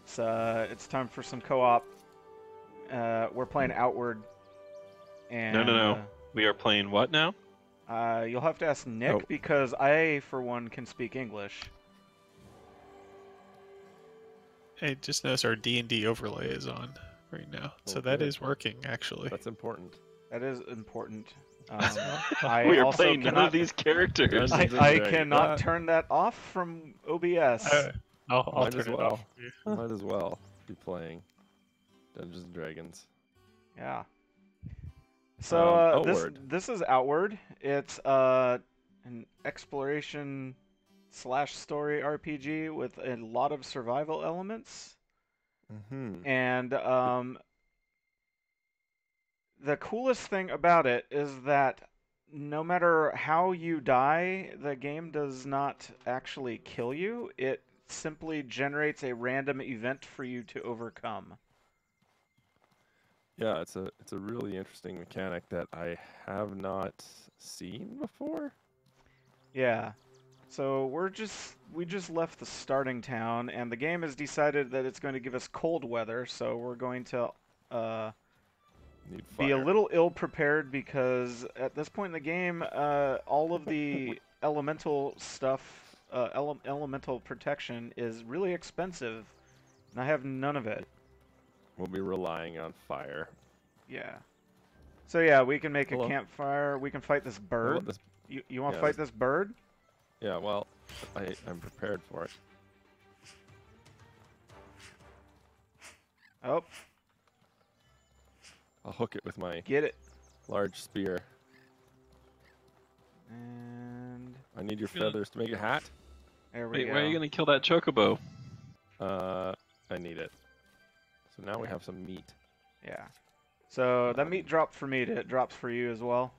It's time for some co-op. We're playing Outward, and No. We are playing what now? You'll have to ask Nick because I, for one, can speak English. Hey, just notice our D&D overlay is on right now, so that is working actually. That's important. That is important. We are playing none of these characters. I cannot turn that off from OBS. I'll turn it off. Might as well be playing Dungeons and Dragons. Yeah. So this is Outward. It's an exploration / story RPG with a lot of survival elements. And the coolest thing about it is that no matter how you die, the game does not actually kill you. It simply generates a random event for you to overcome. Yeah, it's a really interesting mechanic that I have not seen before. Yeah. So we just left the starting town, and the game has decided that it's going to give us cold weather, so we're going to be a little ill-prepared because at this point in the game, all of the elemental stuff, elemental protection is really expensive, and I have none of it. We'll be relying on fire. Yeah. So yeah, we can make a campfire. We can fight this bird. You want to fight this bird? Yeah, well, I'm prepared for it. Oh. I'll hook it with my large spear. And I need your feathers to make a hat. There we go. Why are you gonna kill that chocobo? I need it. So now we have some meat. Yeah. So that meat dropped for me. It drops for you as well.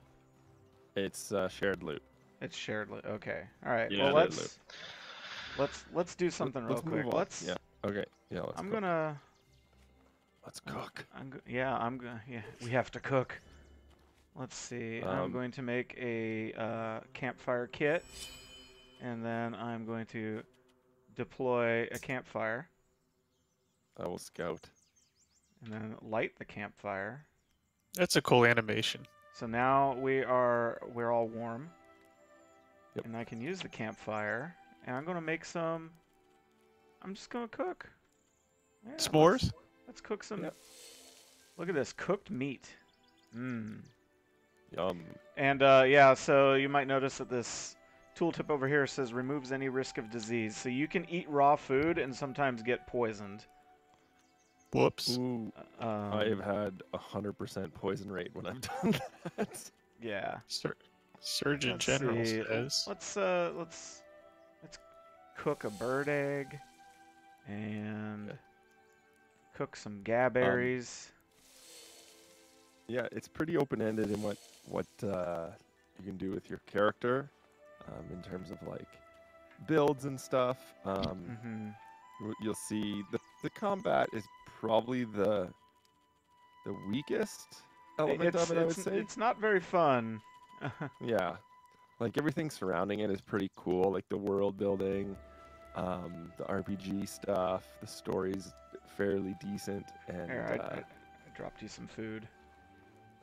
It's shared loot. It's shared loot. Okay. All right. Yeah, well, let's do something real quick. Yeah. Okay. Yeah. Let's cook. Yeah. We have to cook. Let's see. I'm going to make a campfire kit, and then I'm going to deploy a campfire. I will scout. And then light the campfire. That's a cool animation. So now we're all warm. Yep. And I can use the campfire. And I'm gonna make some. I'm just gonna cook. Yeah, s'mores? Let's cook some. Yep. Look at this cooked meat. Yum. And yeah, so you might notice that this tooltip over here says removes any risk of disease. So you can eat raw food and sometimes get poisoned. Whoops. Ooh, I've had 100% poison rate when I've done that. Yeah. Surgeon General says. Let's cook a bird egg and cook some gaberries. Yeah, it's pretty open-ended in what you can do with your character, in terms of like builds and stuff. You'll see the combat is probably the weakest element of it, I would say. It's not very fun. Yeah. Like everything surrounding it is pretty cool, like the world building, the RPG stuff, the story's fairly decent, and Here, I dropped you some food.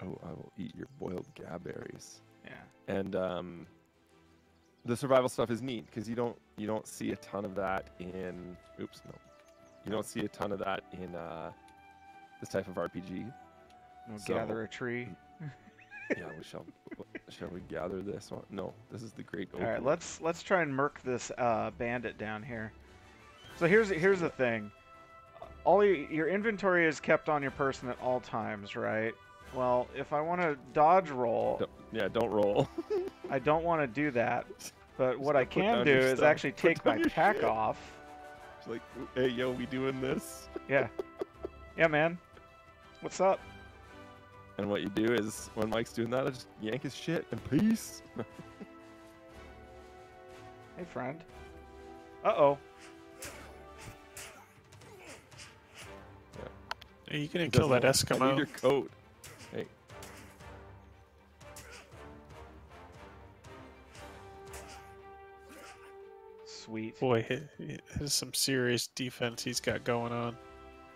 Oh, I will eat your boiled gaberries. Yeah. And the survival stuff is neat because you don't see a ton of that in you don't see a ton of that in this type of RPG. Gather a tree. Yeah, shall we gather this one? No, this is the great oak. All right, let's try and murk this bandit down here. So here's the thing. All your inventory is kept on your person at all times, right? Well, if I want to dodge roll, don't roll. I don't want to do that. But what I can do is actually take my pack off. It's like, hey, yo, we doing this? Yeah. Yeah, man. What's up? And what you do is, when Mike's doing that, I just yank his shit and peace. Hey, friend. Uh-oh. Are you gonna kill that Eskimo? I need your coat. Hey. Sweet. Sweet. Boy, there's some serious defense he's got going on.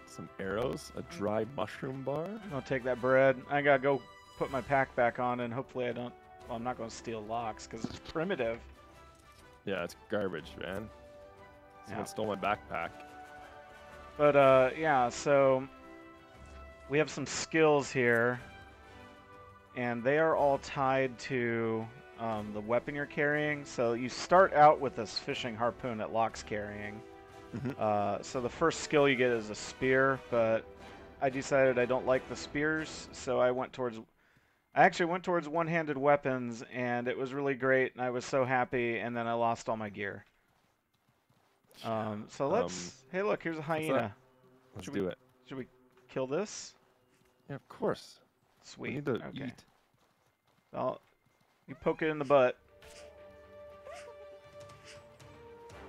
Some arrows, a dry mushroom bar. I'll take that bread. I gotta go put my pack back on, and hopefully I don't. Well, I'm not gonna steal Locke's because it's primitive. Yeah, it's garbage, man. Someone stole my backpack. But yeah, so we have some skills here, and they are all tied to the weapon you're carrying. So you start out with this fishing harpoon that Locke's carrying. So the first skill you get is a spear, but I decided I don't like the spears, so I actually went towards one-handed weapons, and it was really great, and I was so happy, and then I lost all my gear. So let's... hey, look, here's a hyena. Let's do it. Should we kill this? Yeah, of course. Sweet. We need to okay. eat. Well, you poke it in the butt.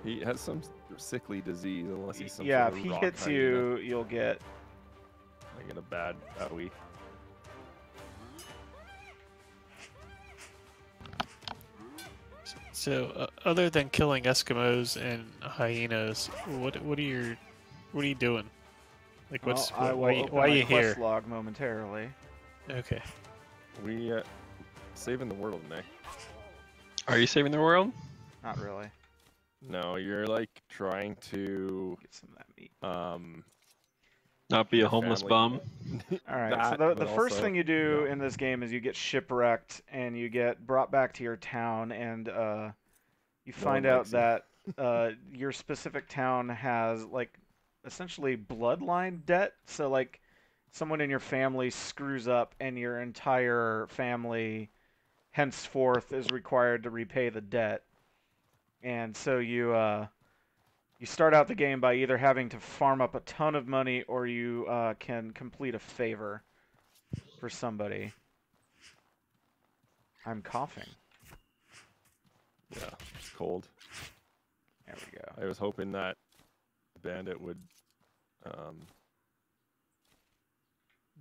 He has some sickly disease, unless he's some yeah, sort if of he rock hits hyena. you, you'll get... I get a bad owie. So, other than killing Eskimos and hyenas, what are you doing? Like, Well, why are you here? quest log momentarily. Okay. We saving the world, Nick. Are you saving the world? Not really. No, you're like trying to Get some of that meat. Not be a Your homeless family. bum? All right, That, so but the first also, thing you do yeah. in this game is you get shipwrecked and you get brought back to your town, and you find out that your specific town has like essentially bloodline debt. So like someone in your family screws up and your entire family henceforth is required to repay the debt. And so you start out the game by either having to farm up a ton of money, or you can complete a favor for somebody. I'm coughing. Yeah, it's cold. There we go. I was hoping that Bandit would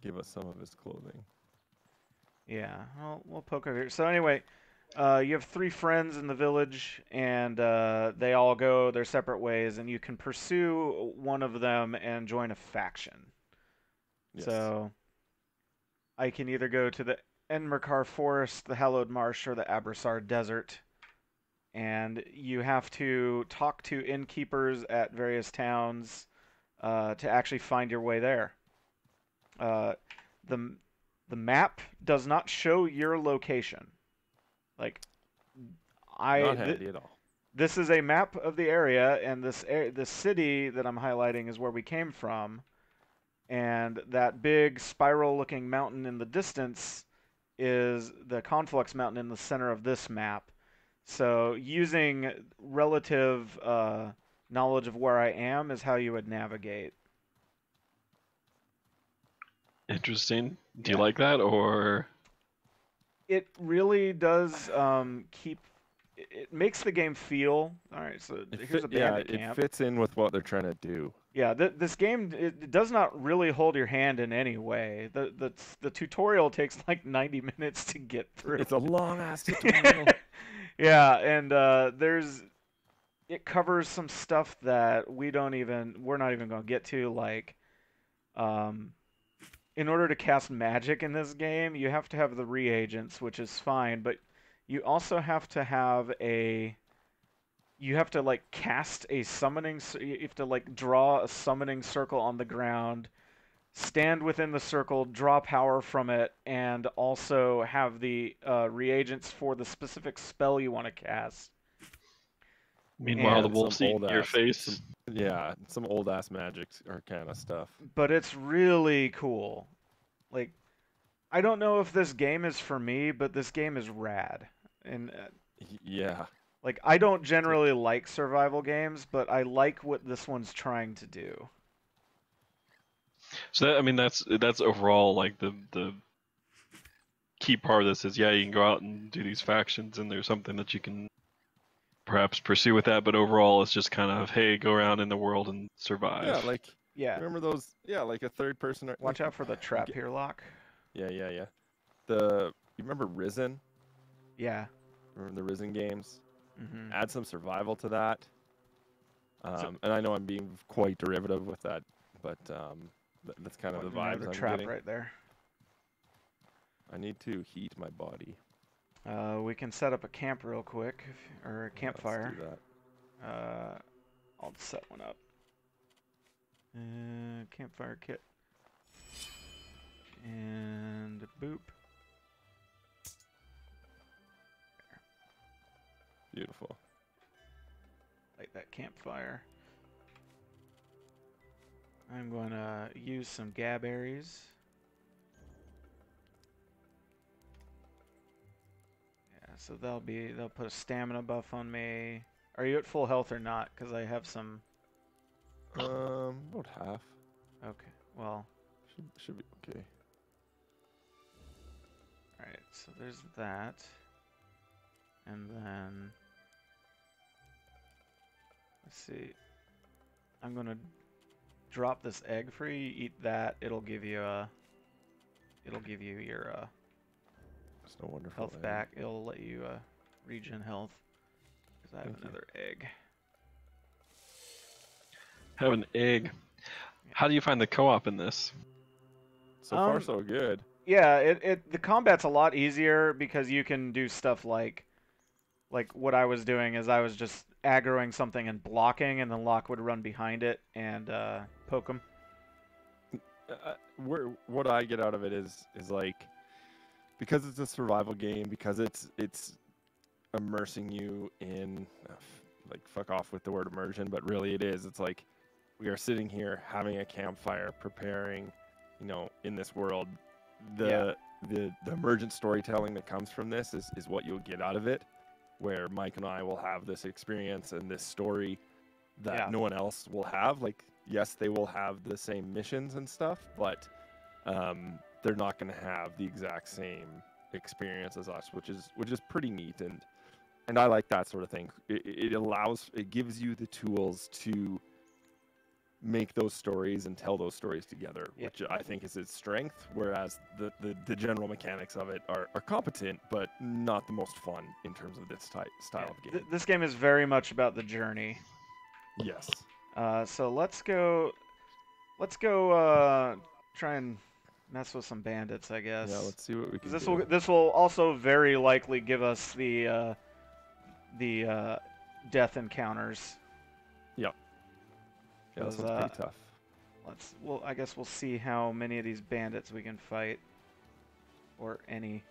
give us some of his clothing. Yeah, well, we'll poke over here. So anyway, you have 3 friends in the village, and they all go their separate ways, and you can pursue one of them and join a faction. Yes. So I can either go to the Enmerkar Forest, the Hallowed Marsh, or the Abrasar Desert, and you have to talk to innkeepers at various towns to actually find your way there. The map does not show your location. Like, Not handy at all. this is a map of the area, and the city that I'm highlighting is where we came from, and that big spiral-looking mountain in the distance is the Conflux Mountain in the center of this map. So using relative knowledge of where I am is how you would navigate. Interesting. Do you like that, or? It really does it makes the game feel... Alright, so here's a bandit camp. It fits in with what they're trying to do. Yeah, this game, it does not really hold your hand in any way. The tutorial takes like 90 minutes to get through. It's a long-ass tutorial. Yeah, and it covers some stuff that we're not even going to get to, like in order to cast magic in this game, you have to have the reagents, which is fine, but you also have to have you have to like cast a summoning, you have to like draw a summoning circle on the ground, stand within the circle, draw power from it, and also have the reagents for the specific spell you want to cast. Meanwhile, And the wolf's eating your face. Some old-ass magic or kind of stuff. But it's really cool. Like, I don't know if this game is for me, but this game is rad. And yeah. like, I don't generally like survival games, but I like what this one's trying to do. So that, I mean, that's overall like the key part of this is, yeah, you can go out and do these factions, and there's something that you can perhaps pursue with that, but overall it's just kind of, hey, go around in the world and survive. Yeah, like, Yeah. remember those? Yeah, like a third person. Watch out for the trap here, Locke. Yeah. You remember Risen? Yeah. Remember the Risen games? Mm-hmm. Add some survival to that. And I know I'm being quite derivative with that, but that's kind of the vibes Another I'm trap getting. right there. I need to heat my body. We can set up a camp real quick, or a campfire. Let's do that. I'll set one up. Campfire kit. And boop. Beautiful. Light that campfire. I'm going to use some gabberries. Yeah, so they'll put a stamina buff on me. Are you at full health or not? Because I have some. About half. Okay, well. Should be okay. Alright, so there's that. And then. Let's see. I'm gonna drop this egg for you. Eat that. It'll give you your It's no wonderful health egg. back. It'll let you regen health. Because I have Thank you. another egg. Have an egg. How do you find the co-op in this? So far, so good. Yeah, the combat's a lot easier because you can do stuff like what I was doing is I was just aggroing something and blocking, and then Locke would run behind it and poke him. What I get out of it is like, because it's a survival game, because it's immersing you in, like, fuck off with the word immersion, but really it is. It's like we are sitting here having a campfire, preparing, in this world. The emergent storytelling that comes from this is what you'll get out of it, where Mike and I will have this experience and this story that no one else will have. Like, yes, they will have the same missions and stuff, but they're not going to have the exact same experience as us, which is pretty neat, and I like that sort of thing. It gives you the tools to make those stories and tell those stories together, which I think is its strength, whereas the general mechanics of it are competent, but not the most fun in terms of this style of game. This game is very much about the journey. Yes. So let's go try and mess with some bandits, I guess. Yeah, let's see what we can This do. this will also very likely give us the death encounters. Yep. Yeah, this one's pretty tough. I guess we'll see how many of these bandits we can fight, or any.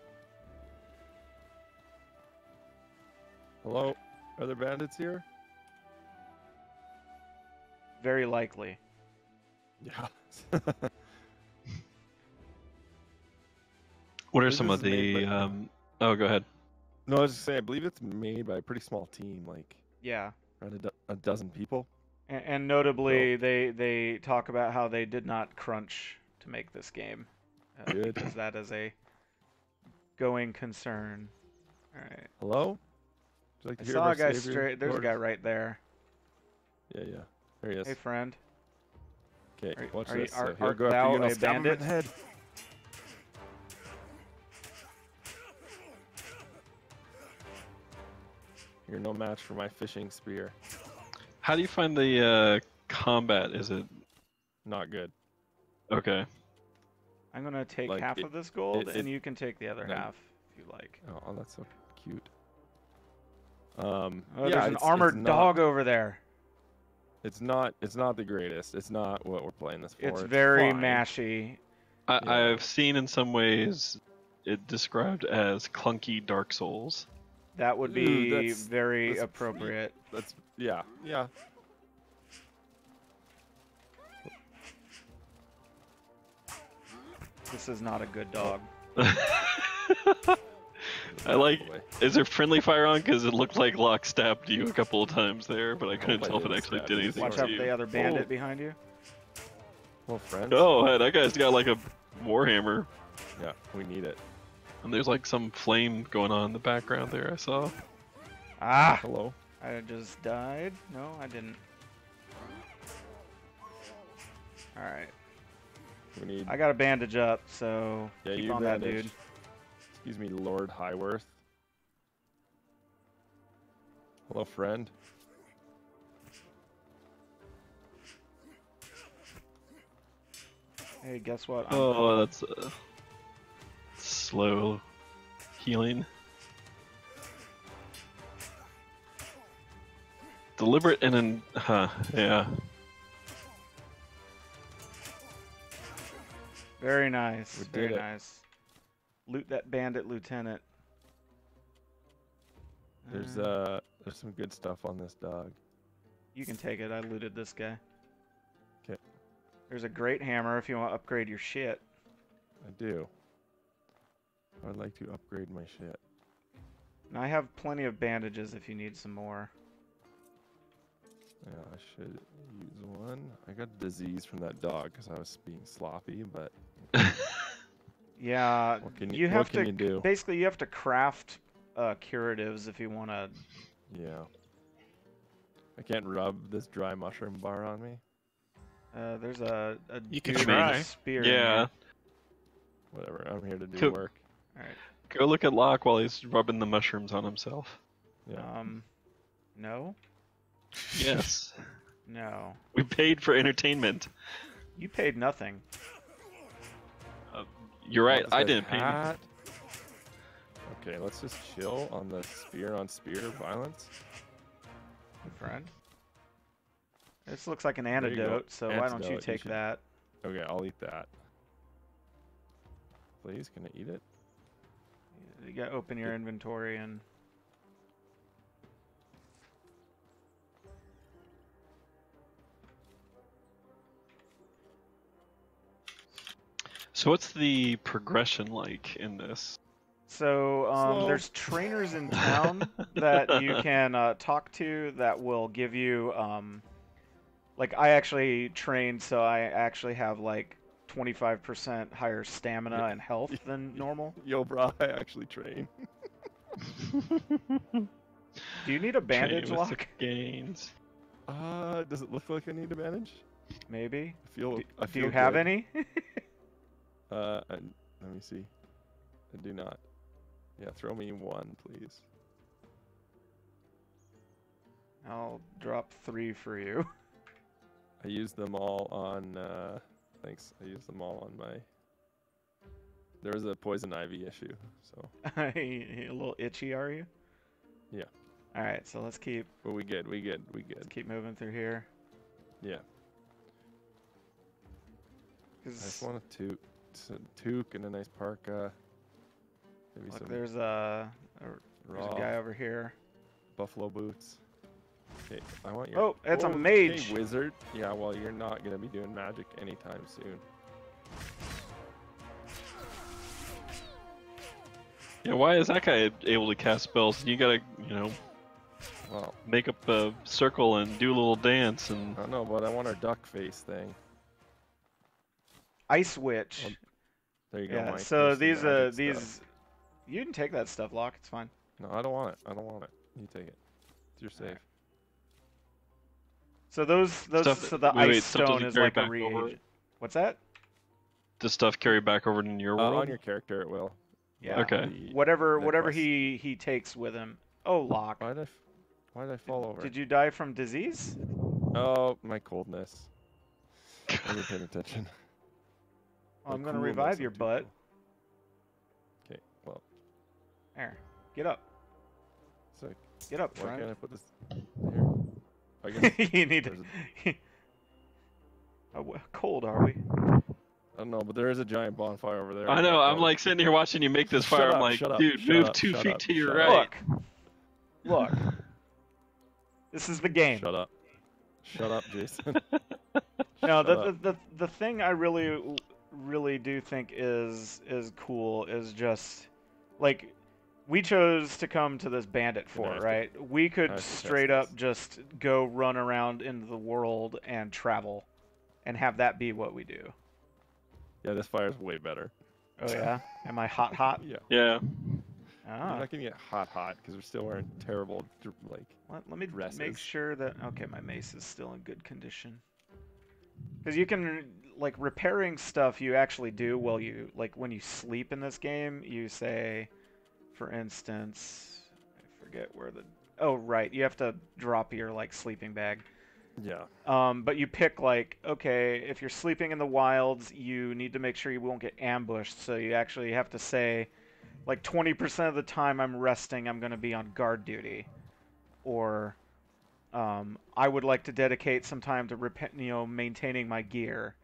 Hello, are there bandits here? Very likely. Yeah. What are This some is of made the? by- Oh, go ahead. No, I was just saying, I believe it's made by a pretty small team, like Yeah. around a dozen people. And notably, they talk about how they did not crunch to make this game. Good. Because that is a going concern. All right. Hello? Would you like to I hear saw of a our guy savior, straight. There's a Lord? guy right there. Yeah, there he is. Hey, friend. Okay, watch are you- this. are- He'll art go after thou you and I'll a stab him in bandit? the head. You're no match for my fishing spear. How do you find the combat? Is it Not good. okay? I'm gonna take Like, half of this gold, it- and you can take the other no. half if you like. Oh, that's so cute. Oh, yeah, there's an it's armored not- dog over there. It's not the greatest. It's not what we're playing this for. It's very fine. mashy. I, Yeah. I've seen in some ways it described as clunky Dark Souls. That would Ooh, be that's- very that's appropriate. That's yeah. This is not a good dog. I like. Boy. Is there friendly fire on? Because it looked like Locke stabbed you a couple of times there, but I couldn't I tell if it didn't actually stab did you. anything Watch to out for you. the other bandit Oh. behind you. Well, friends. Oh, hey, that guy's got like a warhammer, Yeah, we need it. and there's like some flame going on in the background there. I saw. Ah! Hello. I just died. No, I didn't. Alright. We need. I got a bandage up, so Yeah, keep you on that, bandage. dude. Excuse me, Lord Highworth. Hello, friend. Hey, guess what? Oh, that's slow healing. Deliberate and then, yeah. Very nice. We Very did it. nice. Loot that bandit lieutenant. There's some good stuff on this dog. You can take it. I looted this guy. 'Kay. There's a great hammer if you want to upgrade your shit. I do. I'd like to upgrade my shit. And I have plenty of bandages if you need some more. Yeah, I should use one. I got disease from that dog because I was being sloppy, but Yeah, what can you have what can to you do? basically you have to craft curatives if you want to. Yeah. I can't rub this dry mushroom bar on me. There's a You can dude with try. a spear. in Yeah. here. Whatever. I'm here to do Cool. work. All right. Go look at Locke while he's rubbing the mushrooms on himself. Yeah. No, Yes. no. We paid for entertainment. You paid nothing. You're right, This I guy's didn't pay. hat. Okay, let's just chill on the spear on spear violence. Friend. This looks like an you go. antidote, so why don't you Antidote, you take should- that? Okay, I'll eat that. Please, can I eat it? You gotta open your inventory and. So what's the progression like in this? So Slow. there's trainers in town that you can talk to that will give you like I actually trained, so I actually have like 25% higher stamina and health than normal. Yo, bro, I actually train. Do you need a bandage Training with lock? the gains. Does it look like I need a bandage? Maybe. I feel. Do, I do feel you have good. any? Let me see. I do not. Yeah, throw me one, please. I'll drop 3 for you. I used them all on. Thanks. I used them all on my. There was a poison ivy issue, so. A little itchy, are you? Yeah. All right, so let's keep But we good. We good. moving through here. Yeah. I 'Cause just want a toque and a nice parka. Maybe look, some there's a raw guy over here. buffalo boots. Okay, I want your. Oh, it's a Okay, mage. wizard. Yeah, well, you're not gonna be doing magic anytime soon. Yeah, why is that guy able to cast spells? You gotta, Well, make up a circle and do a little dance and. I don't know, but I want our duck face thing. Ice Witch. Well, there you go, Yeah, Mike. so There's some magic these stuff. you can take that stuff, Locke. It's fine. No, I don't want it. I don't want it. You take it. You're safe. So those Stuff- so the wait, ice stuff doesn't stone is carry like a back over reagent. it? What's that? Does stuff carry back over in your world? On your character, it will. Yeah. Okay. Whatever necklace. he takes with him. Oh, Locke. Why did I fall over? Did you die from disease? Oh, my coldness. I wasn't paying attention. Well, I'm My gonna coolness, revive I'm your too butt. cool. Okay, well, There. Get up. sick. Get up, Why friend. can't I put this here? I guess You need to. there's Oh, cold are we? I don't know, but there is a giant bonfire over there. I know. I'm Oh, like sitting here watching you make this Shut fire. I'm up, like, shut up, dude, shut move up, 2 shut feet up, to your shut right. Look. This is the game. Shut up. Shut up, Jason. No, Shut the, up. the thing I really do think is cool is just like we chose to come to this bandit fort, have right? We I could have to test straight up this. just go run around into the world and travel and have that be what we do. Yeah, this fire's way better. Oh yeah? Am I hot? Yeah. Yeah. You're Ah. not gonna get hot because we're still wearing terrible like. Let me make dresses. sure that okay, my mace is still in good condition. Because you can like repairing stuff you actually do while you like when you sleep in this game. You say, for instance, I forget where the right. You have to drop your like sleeping bag. Yeah. But you pick like, okay, if you're sleeping in the wilds, you need to make sure you won't get ambushed. So you actually have to say, like 20% of the time I'm resting, I'm going to be on guard duty, or I would like to dedicate some time to maintaining my gear,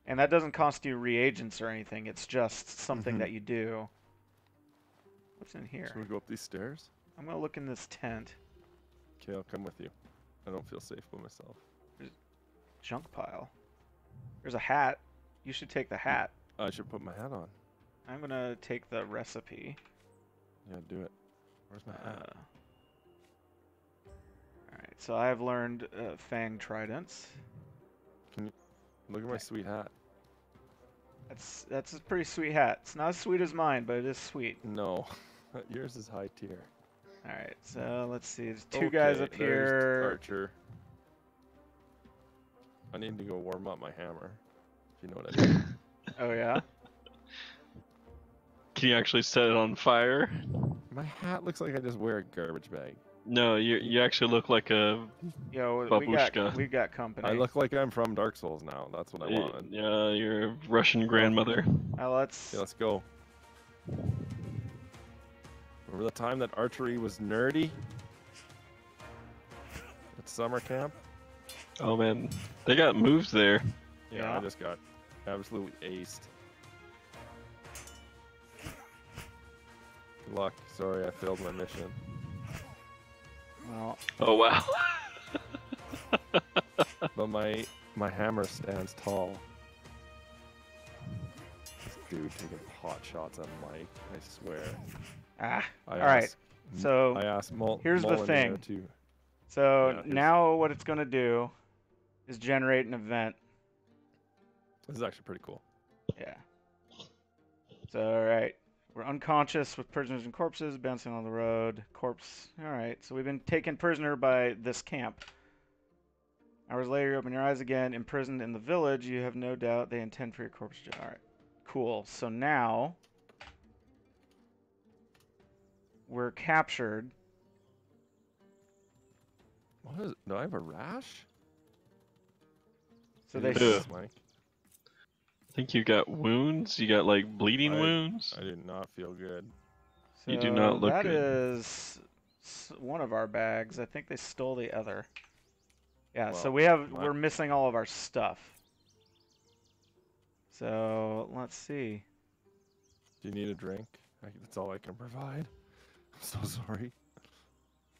and that doesn't cost you reagents or anything. It's just something that you do. What's in here? Should we go up these stairs? I'm gonna look in this tent. Okay, I'll come with you. I don't feel safe by myself. Junk pile. There's a hat. You should take the hat. I should put my hat on. I'm gonna take the recipe. Yeah, do it. Where's my hat? Alright, so I've learned Fang Tridents. Look at my sweet hat. That's a pretty sweet hat. It's not as sweet as mine, but it is sweet. No, yours is high tier. Alright, so let's see. There's two guys up here. Archer. I need to go warm up my hammer, if you know what I mean. Oh yeah? Can you actually set it on fire? My hat looks like I just wear a garbage bag. No, you actually look like a Yo, babushka. we got company. I look like I'm from Dark Souls now. That's what I wanted. Yeah, you're a Russian grandmother. Let's... Okay, let's go. Remember the time that archery was nerdy? At summer camp? Oh man, they got moves there. Yeah. I just got absolutely aced. Good luck. Sorry, I failed my mission. Well, Oh wow. But my hammer stands tall. This dude taking pot shots at Mike, I swear. alright. So, I asked here's the Molyneux thing. to... So, Yeah, now what it's gonna do is generate an event. This is actually pretty cool. Yeah. So, alright. We're unconscious with prisoners and corpses, bouncing on the road. Corpse. Alright, so we've been taken prisoner by this camp. Hours later, you open your eyes again. Imprisoned in the village, you have no doubt they intend for your corpse to... Alright, cool. So now... we're captured. What is it? Do I have a rash? So they... Ugh. Mike. I think you got wounds. You got like bleeding I- wounds. I did not feel good. You do not look That good. is one of our bags. I think they stole the other. Yeah, so Well, we're missing all of our stuff. So let's see. Do you need a drink? That's all I can provide. I'm so sorry.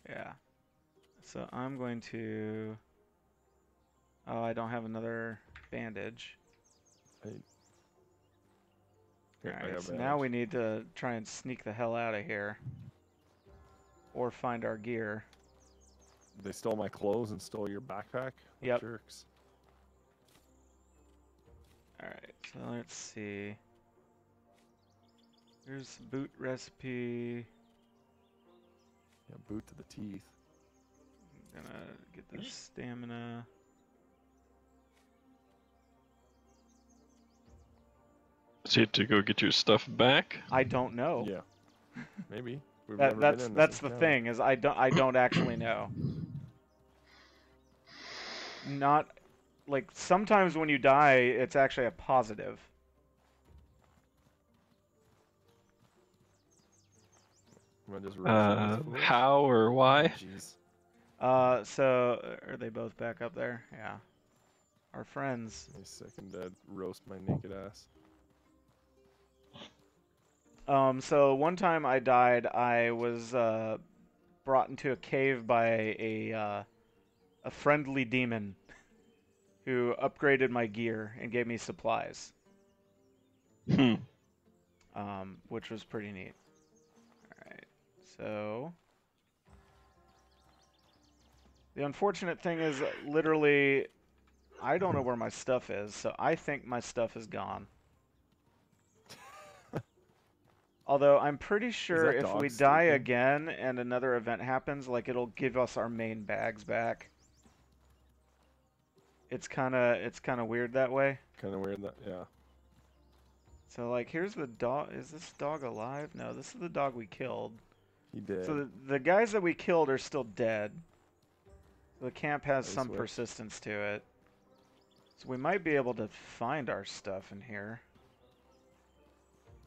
Yeah. So I'm going to... Oh, I don't have another bandage. Here, I Alright, have so a now bandage. we need to try and sneak the hell out of here. Or find our gear. They stole my clothes and stole your backpack? Yep. Jerks. Alright, so let's see. Here's boot recipe. Yeah, boot to the teeth. I'm gonna get this stamina. So you have to go get your stuff back. I don't know. Yeah. Maybe. We've never been in this That's the encounter. thing, is I don't actually know. Not like sometimes when you die, it's actually a positive. Am I just rushing this fool? How or why? Jeez. So are they both back up there? Yeah. Our friends. My second dead. Roast my naked ass. So one time I died, I was brought into a cave by a friendly demon who upgraded my gear and gave me supplies. Hmm. Which was pretty neat. Alright, so... The unfortunate thing is, literally, I don't know where my stuff is, so I think my stuff is gone. Although, I'm pretty sure that if dog we die sleeping? again and another event happens, like, it'll give us our main bags back. It's kinda weird that way. Kind of weird that, yeah. So, like, here's the dog. Is this dog alive? No, this is the dog we killed. He did. So the guys that we killed are still dead. The camp has Nice some work. persistence to it. So we might be able to find our stuff in here.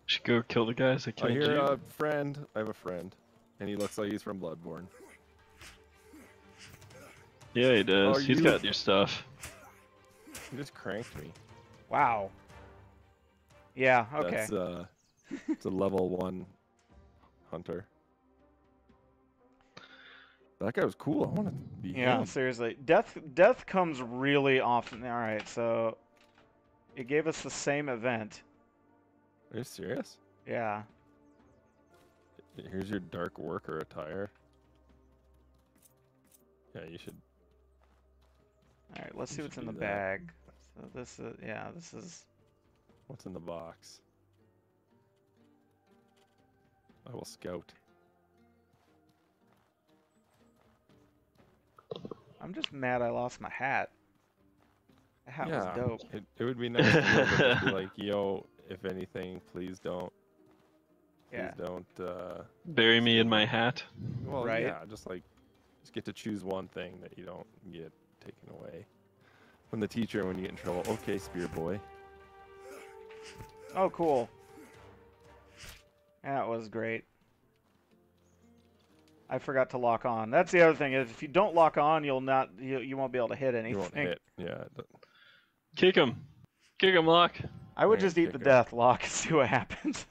Should go kill the guys that I killed hear you. a friend. I have a friend, and he looks like he's from Bloodborne. Yeah, he does. Oh, He's you- got your stuff. He just cranked me. Wow. Yeah, okay. That's it's a level 1 hunter. That guy was cool. I want to be Yeah, him. seriously. Death comes really often. Alright, so it gave us the same event. Are you serious? Yeah. Here's your dark worker attire. Yeah, you should. Alright, let's You see what's should in the do that. bag. So this is, yeah, this is... What's in the box? I will scout. I'm just mad I lost my hat. The hat was yeah, dope. it would be nice to be able to just be like, yo, if anything, please don't. Yeah. Please don't. Bury me in my hat. Well, Right. yeah, just get to choose one thing that you don't get taken away. From the teacher when you get in trouble. Okay, Spear Boy. Oh, cool. That was great. I forgot to lock on. That's the other thing is if you don't lock on, you won't be able to hit anything. You won't hit. Yeah. Kick him. Kick him, Locke. I would Yeah, just eat the kick 'em. death lock and see what happens.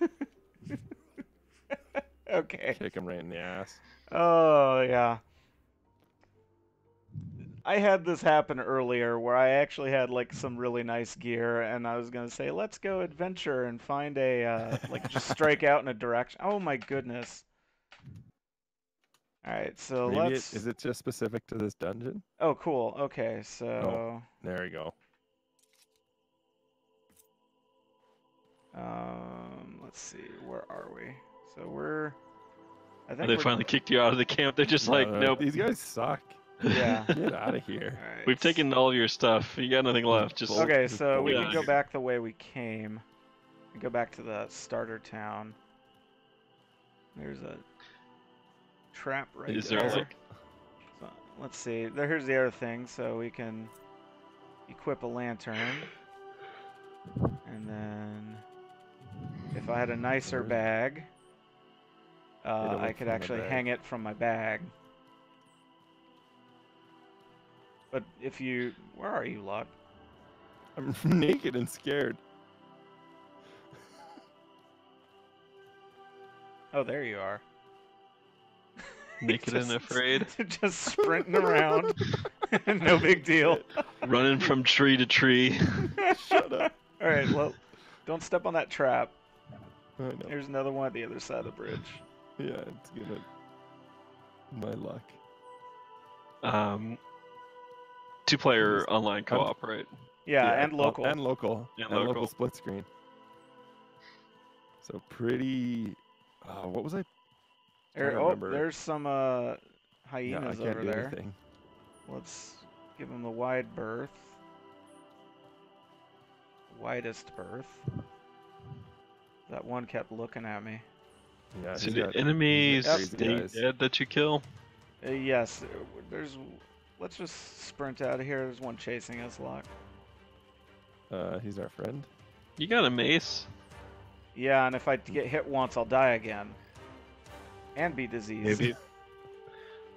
Okay. Kick him right in the ass. Oh, yeah. I had this happen earlier where I actually had like some really nice gear and I was going to say, let's go adventure and find a, like just strike out in a direction. Oh my goodness. All right, so Maybe let's... is it just specific to this dungeon? Oh, cool. Okay, so... There we go. Let's see, where are we? So we're... I think They we're... finally kicked you out of the camp. They're just like, nope. These guys suck. Yeah. Get out of here. All right. We've taken all of your stuff. You got nothing left. Just Okay, so we Yeah. can go back the way we came. And go back to the starter town. There's a trap right Is there. there like So, let's see. Here's the other thing. So we can equip a lantern. And then if I had a nicer bag, I could actually hang it from my bag. But if you... Where are you, Locke? I'm naked and scared. Oh, there you are. naked and afraid, Just sprinting around. No big deal. running from tree to tree. Shut up. All right, well, don't step on that trap. I know. There's another one at the other side of the bridge. Yeah, it's gonna. My luck. 2-player online co-op, right? Yeah, and local. And local. And And local local. split screen. So pretty. What was I? There, can't oh, remember. there's some Yeah, I hyenas can't over do there. anything. Let's give them the wide berth. Widest berth. That one kept looking at me. Yeah, So he's the got- enemies got crazy stay guys. dead that you kill. Yes, there's... Let's just sprint out of here. There's one chasing us, Locke. He's our friend. You got a mace. Yeah, and if I get hit once, I'll die again. And be diseased.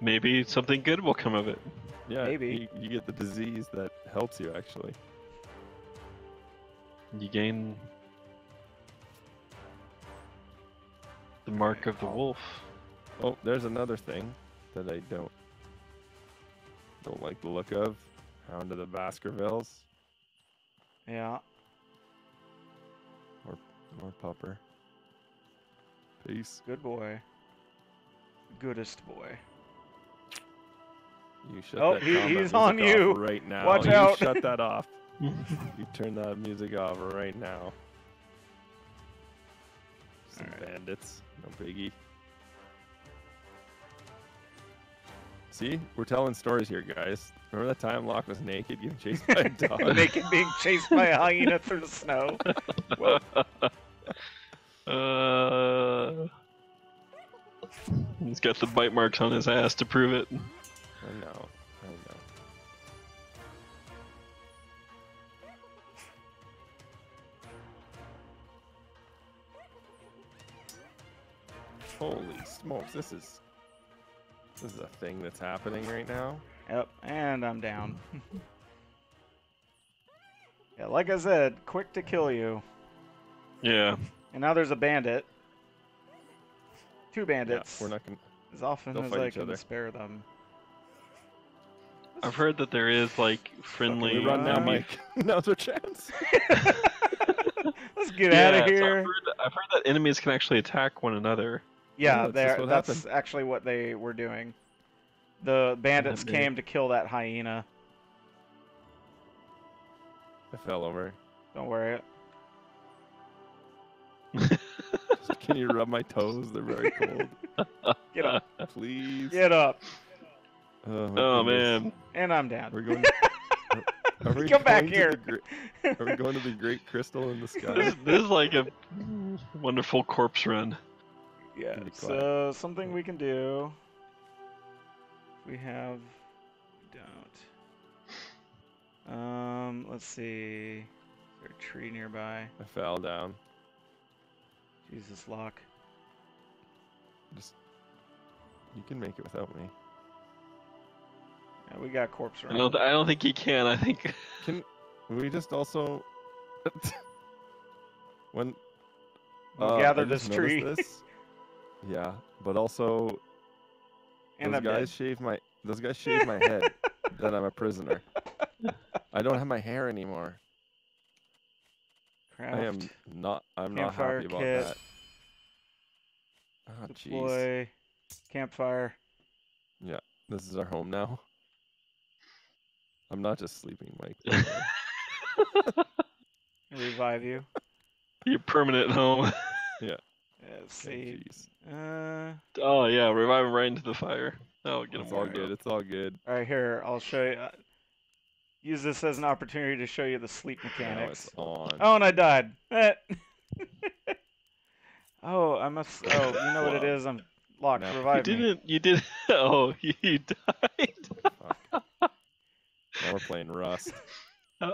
Maybe something good will come of it. Yeah, Maybe. you get the disease that helps you actually. You gain the mark of the wolf. Oh, there's another thing that I don't like the look of. Hound of the Baskervilles. Yeah. More pupper. Peace. Good boy. Goodest boy. You shut Oh, that he's combat on music you. off right now. Watch You out. shut that off. You turn that music off right now. Some bandits. No biggie. See? We're telling stories here, guys. Remember that time Locke was naked getting chased by a dog? Naked being chased by a hyena through the snow. Whoa. He's got the bite marks on his ass to prove it. I know. Holy smokes, this is a thing that's happening right now. Yep, and I'm down. Yeah, like I said, quick to kill you. Yeah. And now there's a bandit. Two Yeah, bandits. we're not gonna. As often they'll as fight I each can other. spare them. I've heard that there is like friendly We run now, enemy. Mike. Now's our chance. Let's get out of Yeah, so here. I've heard that enemies can actually attack one another. Yeah, that's just what that's happened. actually what they were doing. The bandits That came to kill that hyena. I fell over. Don't worry. Can you rub my toes? They're very cold. Get up. Please. Get up. My Oh goodness. man. And I'm down. We're going. Are we Come back going to here. Are we going to the Great Crystal in the sky? This is like a wonderful corpse run. Yeah, Be quiet. so something we can do. We have. We don't. Let's see. Is there a tree nearby? I fell down. Jesus, Locke. Just. You can make it without me. Yeah, we got corpse I run. don't think he can. I think Can we just also. When. We'll gather I just this noticed tree. This. Yeah, but also And those I'm guys dead. shave my head. Then I'm a prisoner. I don't have my hair anymore. Craft. I am not. I'm not Campfire happy about kit. that. Oh jeez. Deploy. Campfire. This is our home now. I'm not just sleeping, Mike. Revive you. you're permanent home. Let's Okay, see. jeez. Oh yeah, revive him right into the fire. Oh, get him It's all warmed good. up. It's all good. All right, here. I'll show you. Use this as an opportunity to show you the sleep Now mechanics. it's on. Oh, and I died. Oh, I must. Oh, you know what it Wow. is? I'm locked. Now, Revive me. You did. Oh, you died. Fuck. Now we're playing Rust. Uh,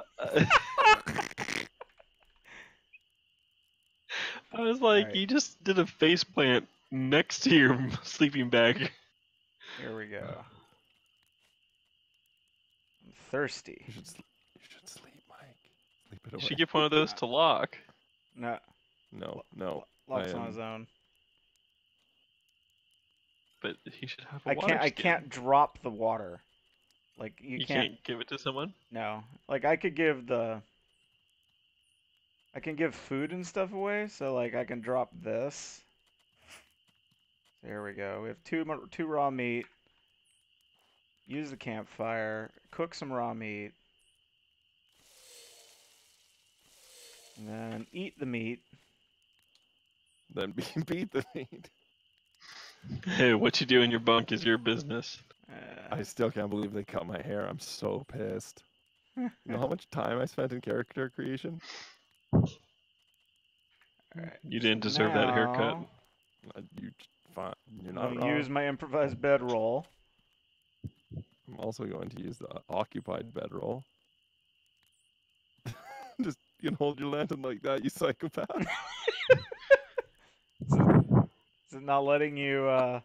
I was like, Alright. you just did a face plant next to your sleeping bag. Here we go. I'm thirsty. You should sleep, Mike. Sleep it You away. should give one of those to Locke. No, No. Locke's I on am- his own. But he should have a I water can't. I skin. can't drop the water. Like you You can't. can't give it to someone? No. Like I could give the. I can give food and stuff away, so like I can drop this. There we go. We have two raw meat. Use the campfire. Cook some raw meat. And then eat the meat. Then beat the meat. Hey, what you do in your bunk is your business. I still can't believe they cut my hair. I'm so pissed. You know how much time I spent in character creation? Alright, You didn't so deserve that haircut. now You're I'm not gonna wrong. use my improvised bedroll. I'm also going to use the occupied bedroll. Just you can hold your lantern like that, you psychopath. Is it not letting you? I'm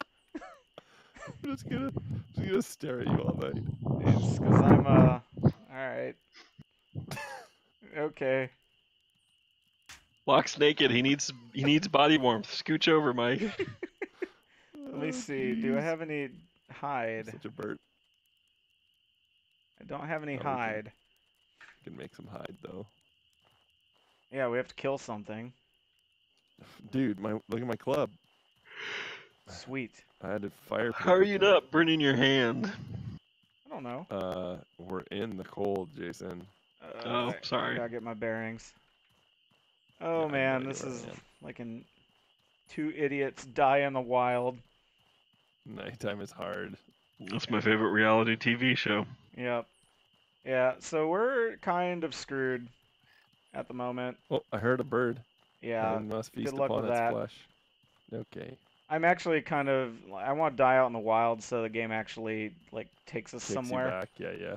just gonna stare at you all night. It's because I'm All right. Okay. Locke's naked. He needs body warmth. Scooch over, Mike. Let me see. Do I have any I'm hide? such a bird? I don't have any Oh, we can- hide. Can make some hide though. Yeah, we have to kill something. Dude, look at my club. Sweet. I had to fire. How are you not burning your hand? I don't know. We're in the cold, Jason. Oh, I sorry. gotta get my bearings. Yeah, Oh I man, know this where I is am. like two idiots die in the wild. Nighttime is hard. That's my favorite reality TV show. Yep. Yeah, so we're kind of screwed at the moment. Oh, I heard a bird. Yeah. And must feast good luck upon with its that. flesh. Okay. I'm actually I want to die out in the wild so the game actually like takes us Takes somewhere. you back. Yeah.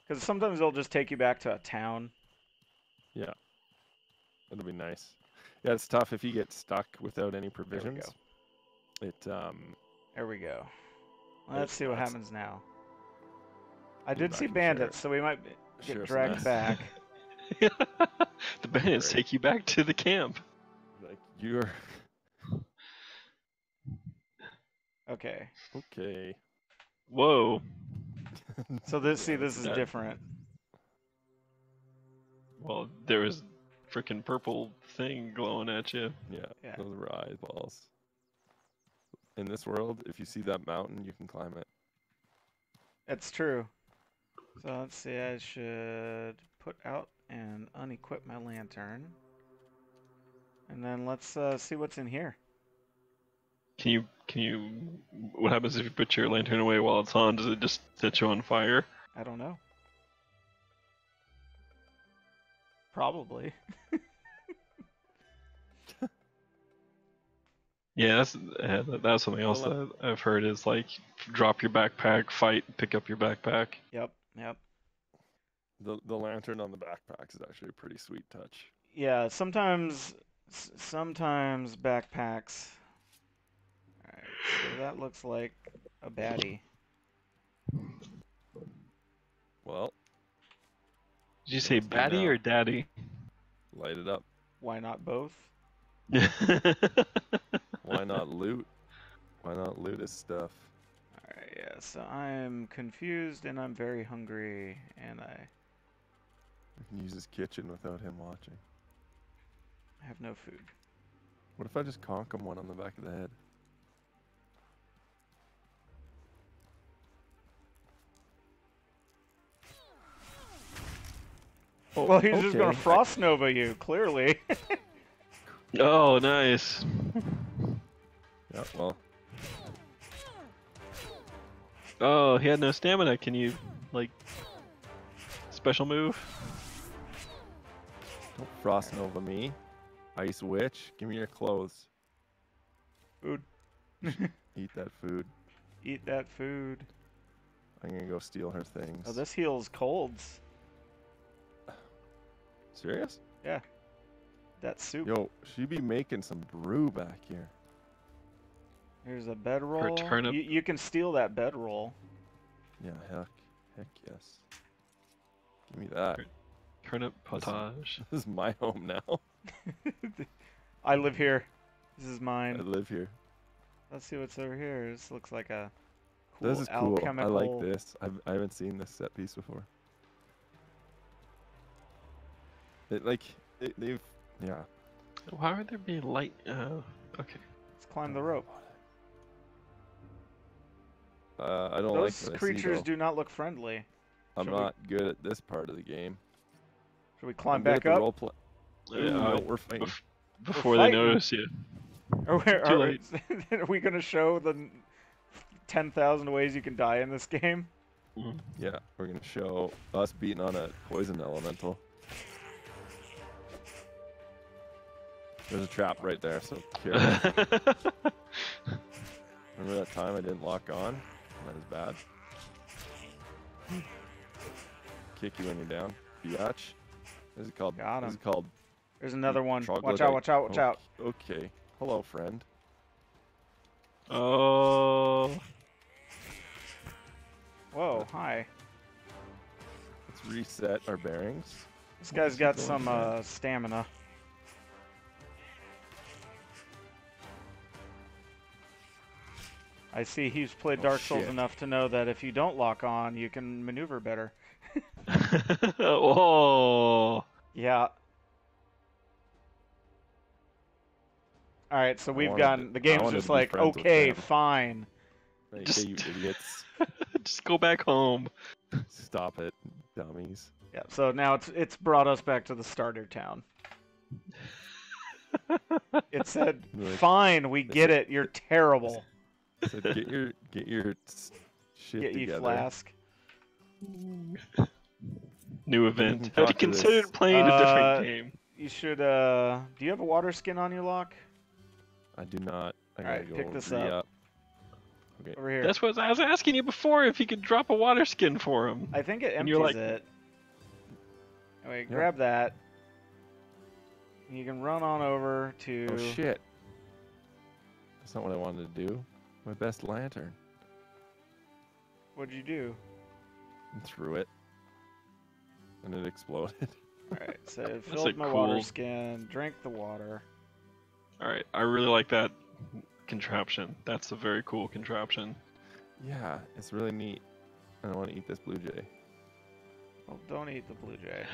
Because sometimes they'll just take you back to a town. That'll be nice. Yeah, it's tough if you get stuck without any There we provisions. go. It There we go. Let's see what that's- happens now. I Go did back see and bandits, so we might share get some dragged mess. back. The bandits Great. take you back to the camp. like you're Okay. okay. Whoa. So this Yeah, this is that- different. Well, there was freaking purple thing glowing at you. Yeah, Yeah. those were eyeballs. In this world, if you see that mountain, you can climb it. That's true. So let's see. I should put out and unequip my lantern, and then let's see what's in here. Can you? What happens if you put your lantern away while it's on? Does it just set you on fire? I don't know. Probably. Yeah, that's something else Well, that I've heard is like drop your backpack, fight, pick up your backpack. Yep. Yep. The lantern on the backpack is actually a pretty sweet touch. Yeah. Sometimes backpacks. All right. So that looks like a baddie. Well, Did you say Let's do baddie now. or daddy? light it up. Why not both? Why not loot? Why not loot his stuff? Alright, yeah, so I'm confused and I'm very hungry and I We can use his kitchen without him watching. have no food. What if I just conk him one on the back of the head? Oh, Well, he's just gonna okay. frost nova you, clearly. Oh, nice. Yeah, well, Oh, he had no stamina. Can you, like, special move? don't frost nova me. Ice witch, give me your clothes. Food. Eat that food. Eat that food. I'm gonna go steal her things. Oh, this heals colds. Serious? That soup. Yo, she be making some brew back here. Here's a bedroll. turnip. You can steal that bedroll. Yeah, heck yes. Give me that. Turnip potage. This is my home now. I live here. This is I mine. live here. Let's see what's over here. This looks like a cool This is cool. I alchemical. like this. I haven't seen this set piece before. They've yeah. Why would there be light? Okay. Let's climb the rope. I don't Those like what I see, creatures though. do not look friendly. I'm Shall we- not good at this part of the game. Should we climb I'm good back at the up? role Ooh, no, we're fighting. Before they fighting. notice you. Or Too late. are we gonna show the 10,000 ways you can die in this game? Yeah, we're gonna show us beating on a poison elemental. There's a trap right there, so careful. Remember that time I didn't lock on? That was bad. Kick you when you're down. Biatch. This is called. Got This him. is called. There's another one. Watch troglodyte. out! Watch out! Watch out! Okay. Hello, friend. Oh. Whoa! Hi. Let's reset our bearings. This guy's got going some for? stamina. I see he's played Oh, Dark Souls shit. enough to know that if you don't lock on, you can maneuver better. Oh. Yeah. All right, so I we've wanted gotten to- the I game's wanted just to be like, friends with okay, them. fine. Hey, Just- you idiots. Just go back home. Stop it, dummies. Yeah. So now it's brought us back to the starter town. It said, Like- "Fine, we get it. You're terrible. So get your shit Get you together. flask." New event. can Have you talk to this. considered playing a different game? You should. Do you have a water skin on you, Locke? I do not. I gotta Alright, go pick this re-up. Over here. That's what I was asking you before. If you could drop a water skin for him. I think it And you're empties like- it. Wait, Yeah. grab that. You can run on over to. Oh shit! That's not what I wanted to do. My best lantern. What'd you do? And threw it, and it exploded. Alright, so it That's filled a my water cool- skin, drank the water. Alright, I really like that contraption. That's a very cool contraption. Yeah, it's really neat. I don't want to eat this blue jay. Well, don't eat the blue jay.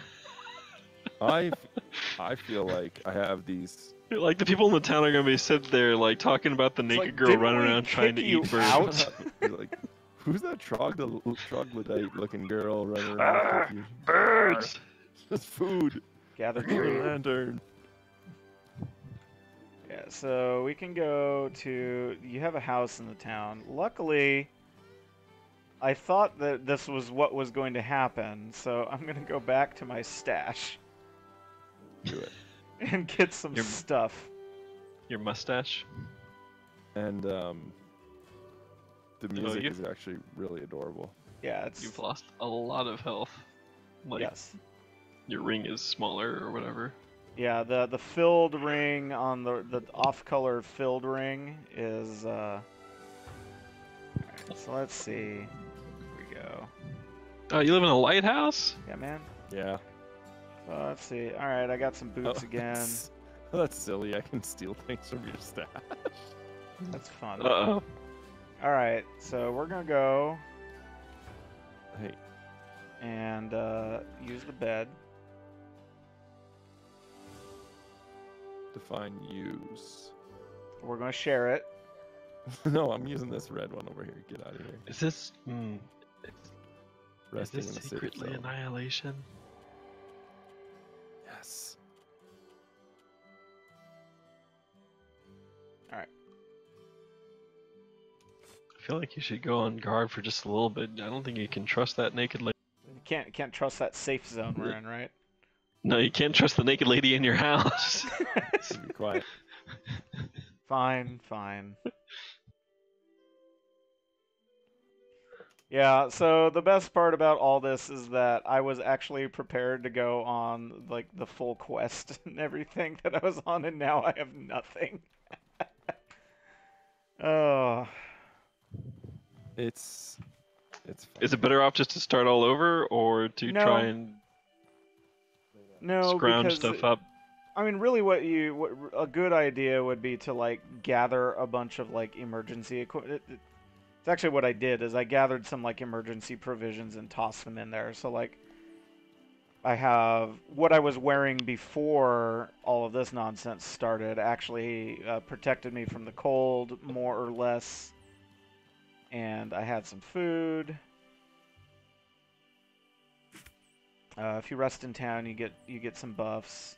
I feel like I have these. Like the people in the town are gonna be sitting there like talking about the It's naked like, girl didn't running we around trying to kick you eat birds. out? You're like, who's that troglodyte looking girl running around with you? Birds! Just food. Gather Bring tree. a lantern. Yeah, so we can go to. You have a house in the town. Luckily, I thought that this was what was going to happen, so I'm gonna go back to my stash Do it. and get some Your- stuff. Your mustache? And the music you- is actually really adorable. Yeah, it's. You've lost a lot of health. Like Yes. your ring is smaller or whatever. Yeah, the filled ring on the off-color filled ring is. Alright, so let's see. Here we go. Oh, you live in a lighthouse? Yeah, man. Yeah. So let's see. All right, I got some boots again. That's silly. I can steal things from your stash. That's fun. Uh-oh. All right, so we're gonna go Hey, and use the bed. define use. We're gonna share it. No, I'm using this red one over here. Get out of here. Is this... is Resting this in the safe secretly zone. annihilation? Yes. All right. I feel like you should go on guard for just a little bit. I don't think you can trust that naked lady. You can't trust that safe zone we're in, right? No, you can't trust the naked lady in your house. Be quiet. Fine, fine. Yeah, so the best part about all this is that I was actually prepared to go on like the full quest and everything that I was on, and now I have nothing. Oh, It's fine. Is it better off just to start all over or to No. try and no, scrounge because stuff up? I mean, really, what a good idea would be to like gather a bunch of like emergency equipment. It's actually what I did is I gathered some like emergency provisions and tossed them in there. So like, I have what I was wearing before all of this nonsense started actually protected me from the cold more or less, and I had some food. If you rest in town, you get some buffs.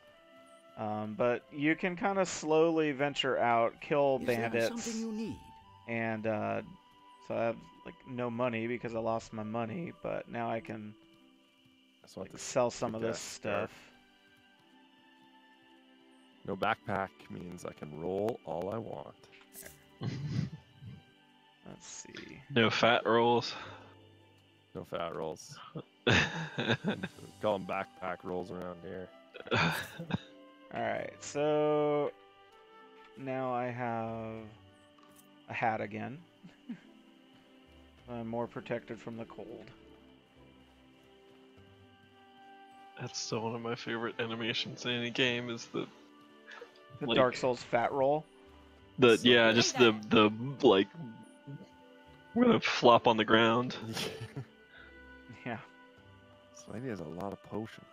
But you can kind of slowly venture out, kill Is there bandits, something you need? and so I have like no money because I lost my money. But now I can I just want like, to sell some of take this that stuff. No backpack means I can roll all I want. Let's see. No fat rolls. No fat rolls. Call them backpack rolls around here. All right, so now I have a hat again. I'm more protected from the cold. That's still one of my favorite animations in any game. Is the The Like- Dark Souls fat roll. just the like we're gonna flop on the ground. Yeah. This lady has a lot of potions.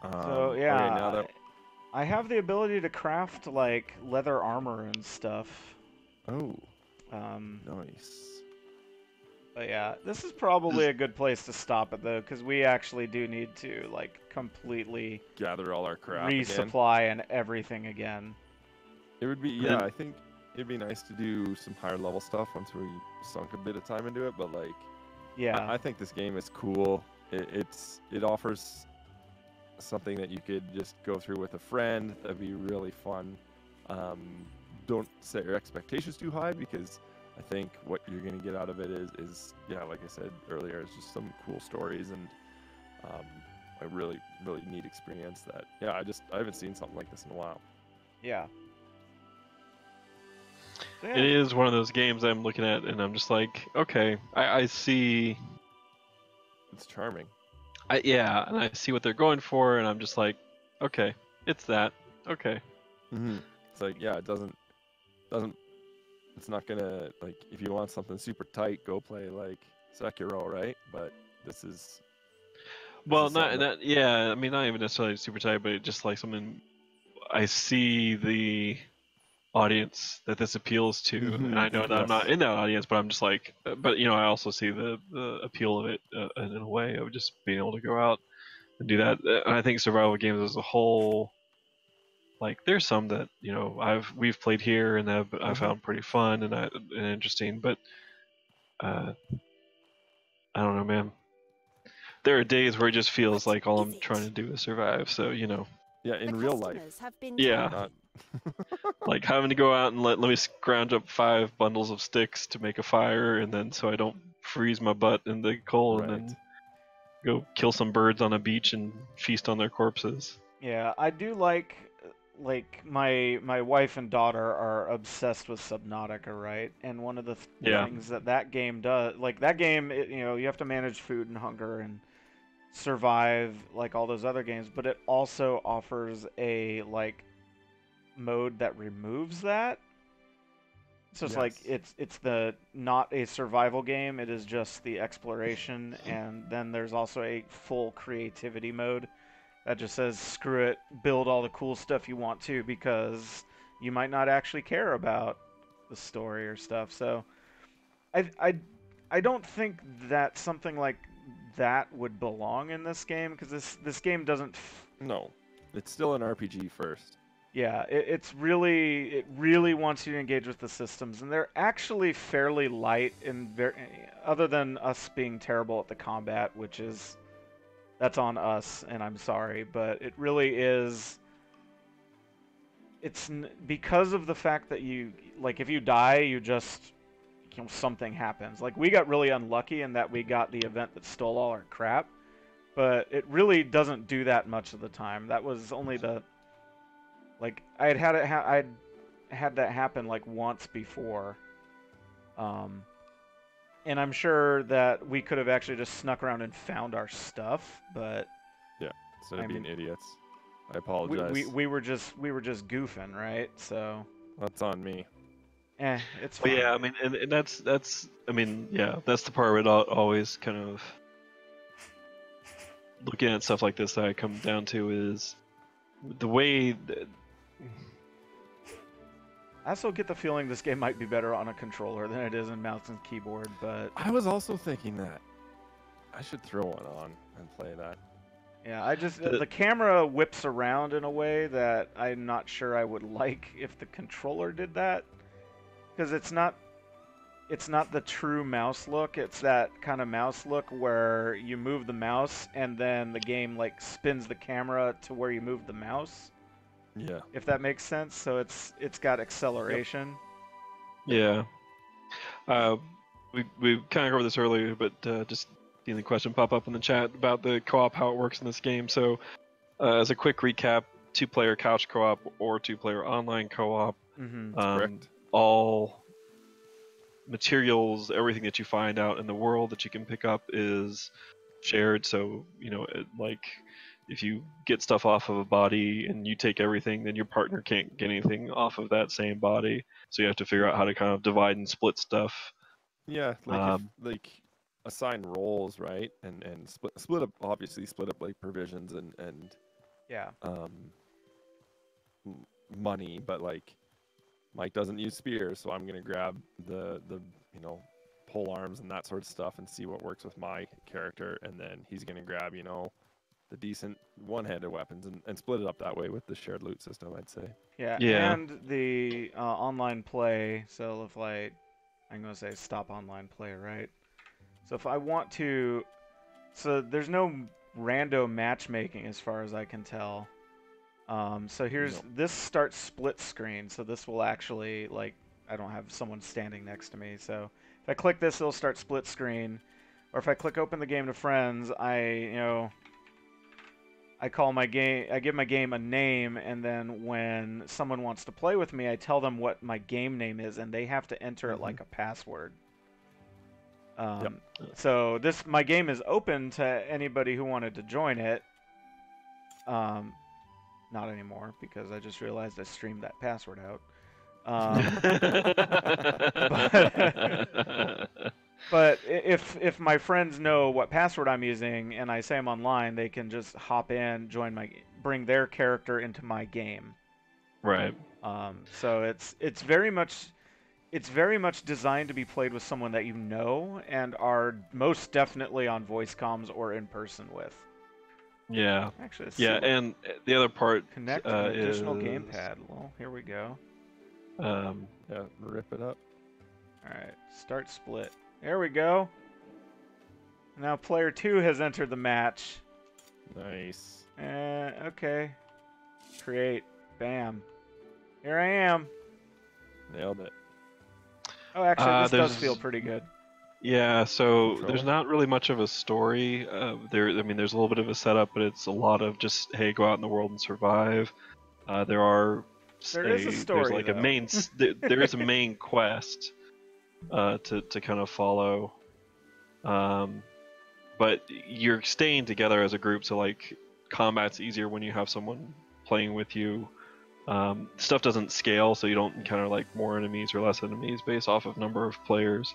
So Okay, yeah, now that I have the ability to craft like leather armor and stuff. nice. But yeah, this is probably a good place to stop it though, because we actually do need to like completely Gather all our crap again. resupply and everything again. It would be Then- I think it'd be nice to do some higher level stuff once we sunk a bit of time into it. But like, Yeah. I think this game is cool. It offers something that you could just go through with a friend. That'd be really fun. Don't set your expectations too high because I think what you're gonna get out of it is yeah, like I said earlier, it's just some cool stories and um, a really really neat experience. That yeah, I haven't seen something like this in a while. Yeah. So, It yeah. is one of those games I'm looking at, and I'm just like, okay, I see, It's charming. yeah, and I see what they're going for, and I'm just like, okay, it's that, okay. It's like yeah, it doesn't it's not gonna like if you want something super tight, go play like Sekiro, right? But this is Well, something that yeah, I mean, not even necessarily super tight, but just like something I see the audience that this appeals to, and I know that I'm yes. not in that audience, but I'm just like, but I also see the appeal of it in a way of just being able to go out and do that. And I think survival games as a whole, like there's some that we've played here and that I found pretty fun and interesting, but uh, I don't know, man. There are days where it just feels What like all is I'm trying to it? do is survive. So Yeah, in The real life. customers have been yeah, told. Not like having to go out and let me scrounge up 5 bundles of sticks to make a fire, and then so I don't freeze my butt in the cold, and right. then go kill some birds on a beach and feast on their corpses. Yeah, I do like my wife and daughter are obsessed with Subnautica, right? And one of the Yeah, things that game does, like that game, you have to manage food and hunger and survive like all those other games, but it also offers a like mode that removes that. So it's like Yes. it's the not a survival game, it is just the exploration, and then there's also a full creativity mode that just says screw it, build all the cool stuff you want to because you might not actually care about the story or stuff. So I I I don't think that something like that would belong in this game because this game doesn't. No. It's still an RPG first. Yeah, it really wants you to engage with the systems, and they're actually fairly light and very, other than us being terrible at the combat, which is that's on us, and I'm sorry, but it really is. Because of the fact that you like if you die, you just something happens. Like we got really unlucky in that we got the event that stole all our crap, but it really doesn't do that much of the time. That was only the like I'd had that happen like once before. Um, and I'm sure that we could have actually just snuck around and found our stuff, but Yeah. Instead of I being mean, idiots. I apologize. we were just goofing, right? So, That's on me. it's but fine. yeah, I mean, and that's I mean, yeah, that's the part where it always kind of looking at stuff like this that I come down to is the way that, I also get the feeling this game might be better on a controller than it is in mouse and keyboard, but I was also thinking that. I should throw one on and play that. yeah, I just the the camera whips around in a way that I'm not sure I would like if the controller did that, because it's not the true mouse look. It's that kind of mouse look where you move the mouse and then the game like spins the camera to where you move the mouse, Yeah. if that makes sense. So it's got acceleration. yeah. We kind of covered this earlier, but just seeing the question pop up in the chat about the co-op, how it works in this game. So, as a quick recap, 2-player couch co-op or 2-player online co-op. Mm-hmm. Correct. All materials, everything that you find out in the world that you can pick up is shared. So, like if you get stuff off of a body and you take everything, then your partner can't get anything off of that same body. So you have to figure out how to kind of divide and split stuff. Yeah, like assign roles, right? And split up split up like provisions and Yeah. money, but like Mike doesn't use spears, so I'm gonna grab the pole arms and that sort of stuff and see what works with my character, and then he's gonna grab the decent one-handed weapons and split it up that way with the shared loot system, I'd say. Yeah. Yeah. And the online play. So if I'm gonna say stop online play, right? So if I want to, so there's no rando matchmaking as far as I can tell. So here's this starts split screen. So this will actually like I don't have someone standing next to me. So if I click this, it'll start split screen. Or if I click open the game to friends, I I give my game a name, and then when someone wants to play with me, I tell them what my game name is, and they have to enter it like a password. So my game is open to anybody who wanted to join it. Not anymore, because I just realized I streamed that password out. But if my friends know what password I'm using and I say I'm online, they can just hop in, bring their character into my game. Right. So it's very much designed to be played with someone that you know and are most definitely on voice comms or in person with. Yeah. Actually, yeah, and the other part connect an additional is, gamepad. Well, here we go. Yeah, rip it up. All right, start split. There we go. Now player 2 has entered the match. Nice. Okay. Create. Bam. Here I am. Nailed it. Oh, actually, this does feel pretty good. Yeah, so Control. there's not really much of a story. There's a little bit of a setup, but it's a lot of just, hey, go out in the world and survive. There is a story. There's like though. there is a main quest to kind of follow. But you're staying together as a group, so like combat's easier when you have someone playing with you. Stuff doesn't scale, so you don't encounter like more enemies or less enemies based off of number of players.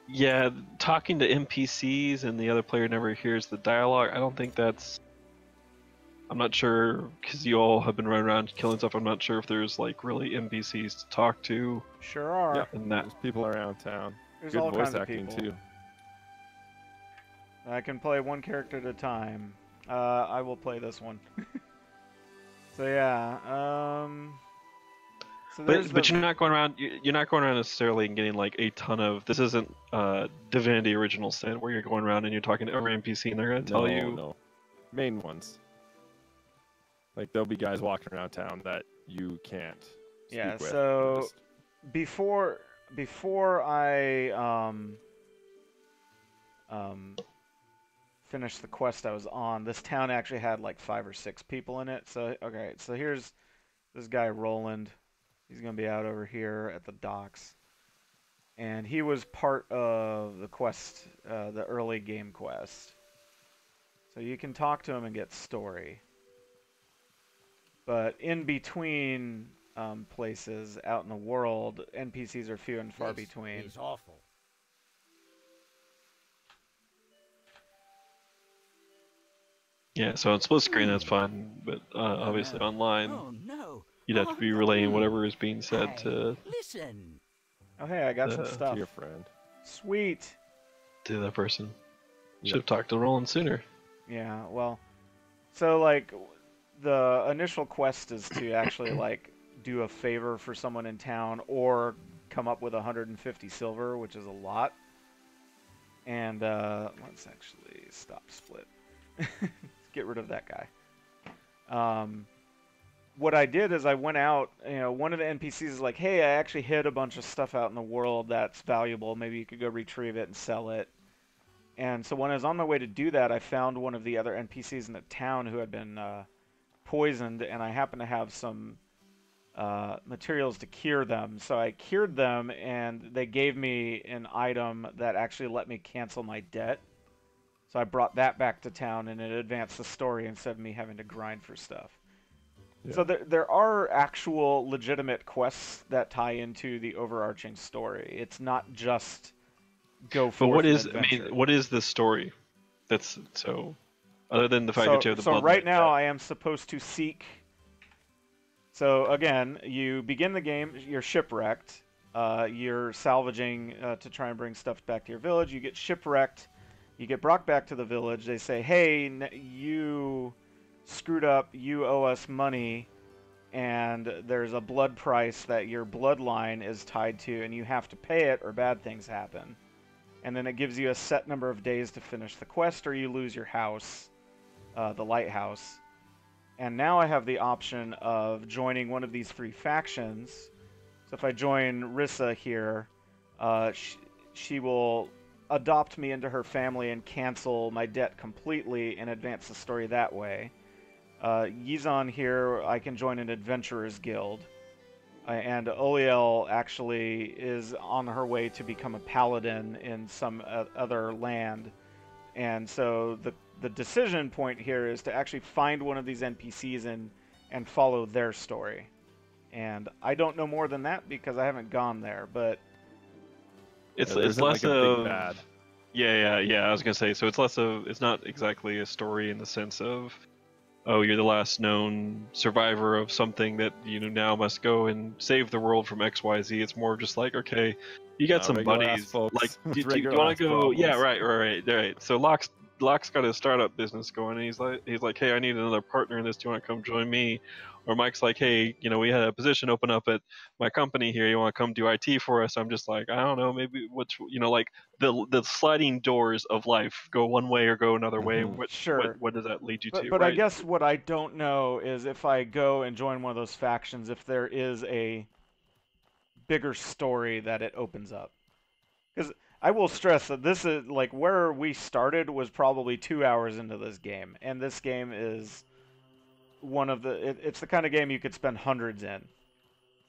Yeah, talking to NPCs and the other player never hears the dialogue. I don't think that's. I'm not sure, because you all have been running around killing stuff. I'm not sure if there's like really NPCs to talk to. Sure are. Yep. And that. There's people around town. There's Good all voice kinds of acting people. too. I can play one character at a time. I will play this one. So yeah. So but you're not going around. You're not going around necessarily and getting like a ton of. This isn't Divinity Original Sin where you're going around and you're talking to every NPC and they're going to tell you. No. Main ones. Like there'll be guys walking around town that you can't. Yeah. Speak with. So before I finish the quest I was on, this town actually had like 5 or 6 people in it. So okay, so here's this guy Roland. He's gonna be out over here at the docks, and he was part of the quest, the early game quest. So you can talk to him and get story. But in between places out in the world, NPCs are few and far between. It's awful. Yeah, so on split screen that's fine, but obviously online Oh no. you'd have to be relaying whatever is being said to Listen. Oh hey, I got some To stuff. To your friend. Sweet. that person. Yep. Should have talked to Roland sooner. Yeah, well, so like the initial quest is to actually like do a favor for someone in town or come up with 150 silver, which is a lot. And let's actually stop split. Let's get rid of that guy. What I did is I went out, one of the NPCs is like, hey, I actually hid a bunch of stuff out in the world that's valuable. Maybe you could go retrieve it and sell it. And so when I was on my way to do that, I found one of the other NPCs in the town who had been poisoned, and I happened to have some materials to cure them. So I cured them, and they gave me an item that actually let me cancel my debt. So I brought that back to town, and it advanced the story instead of me having to grind for stuff. Yeah. So there are actual legitimate quests that tie into the overarching story. It's not just go for. But what is the story? That's so. Other than the fact that you have the so blood. right now I am supposed to seek. So again, you begin the game. You're shipwrecked. You're salvaging to try and bring stuff back to your village. You get shipwrecked. You get brought back to the village. They say, "Hey, you screwed up. You owe us money, and there's a blood price that your bloodline is tied to, and you have to pay it, or bad things happen." And then it gives you a set number of days to finish the quest, or you lose your house, the lighthouse. And now I have the option of joining one of these 3 factions. So if I join Rissa here, she will adopt me into her family and cancel my debt completely and advance the story that way. Yizon here, I can join an adventurers guild. And Oliel actually is on her way to become a paladin in some other land. And so the decision point here is to actually find one of these NPCs and follow their story. And I don't know more than that because I haven't gone there, but It's there it's isn't, less like, a big of bad. yeah. I was gonna say, so it's less of, it's not exactly a story in the sense of, oh, you're the last known survivor of something that you now must go and save the world from XYZ. It's more just like, okay, you got some Regular ass buddies. folks Like, with do you regular want ass to go? Yeah, problems. right. So Locke's got a startup business going, and he's like, hey, I need another partner in this. Do you want to come join me? Or Mike's like, hey, we had a position open up at my company here. You want to come do IT for us? I'm just like, I don't know, maybe like the sliding doors of life go one way or go another way. Mhm. What does that lead you to, but I right? guess what I don't know is if I go and join one of those factions, if there is a bigger story that it opens up. Because I will stress that this is like where we started was probably 2 hours into this game, and this game is one of it's the kind of game you could spend hundreds in.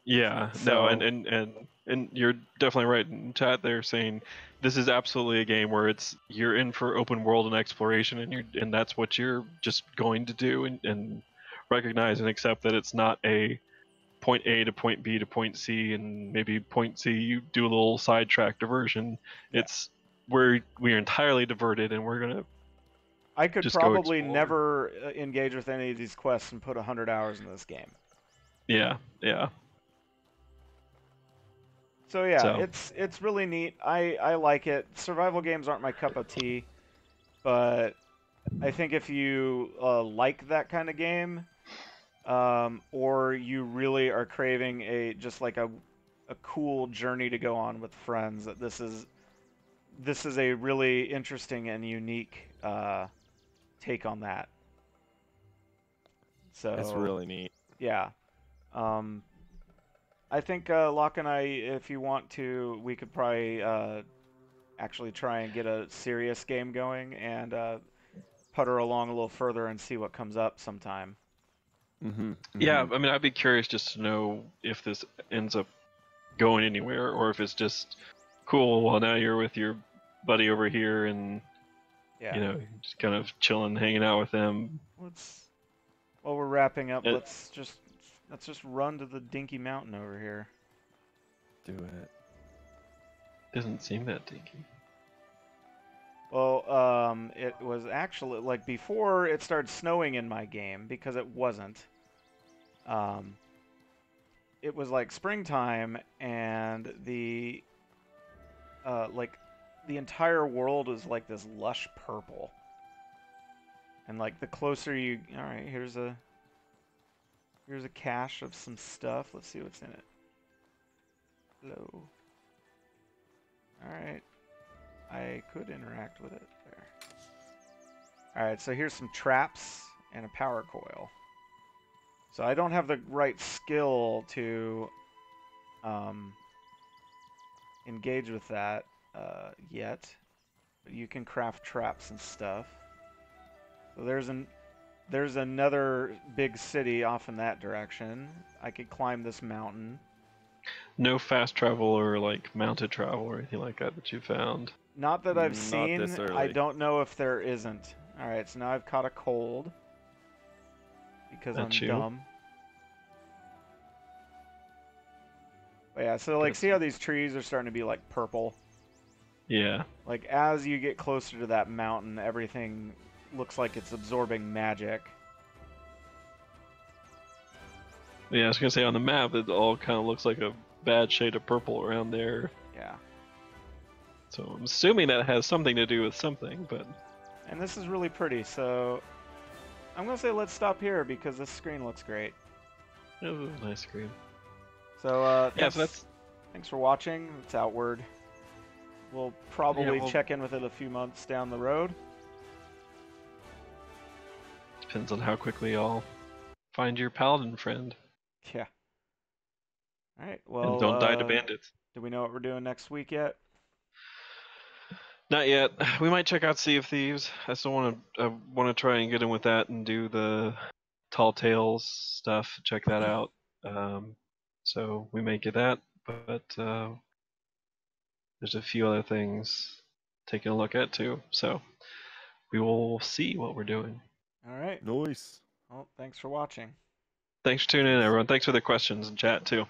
Yeah, no, So and you're definitely right in chat there saying this is absolutely a game where you're in for open world and exploration, and that's what you're just going to do, and recognize and accept that it's not a point A to point B to point C, and maybe point C you do a little sidetrack diversion. Yeah. It's we're entirely diverted, and we're gonna I could just go probably explore. never engage with any of these quests and put 100 hours in this game. Yeah. So yeah, So it's really neat. I like it. Survival games aren't my cup of tea, but I think if you like that kind of game, or you really are craving just like a cool journey to go on with friends, that this is a really interesting and unique take on that. So It's really neat. yeah. I think Locke and I, if you want to, we could probably actually try and get a serious game going and putter along a little further and see what comes up sometime. yeah, I mean, I'd be curious just to know if this ends up going anywhere, or if it's just cool. Well, now you're with your buddy over here, and Yeah. just kind of chilling, hanging out with them. While we're wrapping up, It- let's just run to the Dinky Mountain over here. Do it. Doesn't seem that dinky. Well, it was actually like before it started snowing in my game because it wasn't. It was like springtime and the entire world is like this lush purple. And like the closer you, all right, here's a cache of some stuff. Let's see what's in it. Hello. All right. I could interact with it there. All right, so here's some traps and a power coil. So I don't have the right skill to engage with that yet, but you can craft traps and stuff. So there's another big city off in that direction. I could climb this mountain. No fast travel or like mounted travel or anything like that you found. Not that I've Not seen. this I early. don't know if there isn't. All right, so now I've caught a cold because That's I'm you. dumb. But yeah, so like, see how these trees are starting to be like purple? Yeah. Like as you get closer to that mountain, everything looks like it's absorbing magic. Yeah, I was gonna say on the map it all kind of looks like a bad shade of purple around there. Yeah. So I'm assuming that has something to do with something, but And this is really pretty, so I'm gonna say let's stop here because this screen looks great. it was a nice screen. So Yeah, so thanks for watching. It's Outward. We'll probably we'll- check in with it a few months down the road. depends on how quickly y'all find your paladin friend. Yeah. All right. Well, And don't die to bandits. do we know what we're doing next week yet? Not yet. We might check out Sea of Thieves. I still want to. I want to try and get in with that and do the Tall Tales stuff. Check that out. So we may get that, but there's a few other things taking a look at too. So we will see what we're doing. All right. Nice. Well, thanks for watching. Thanks for tuning in, everyone. Thanks for the questions and chat too.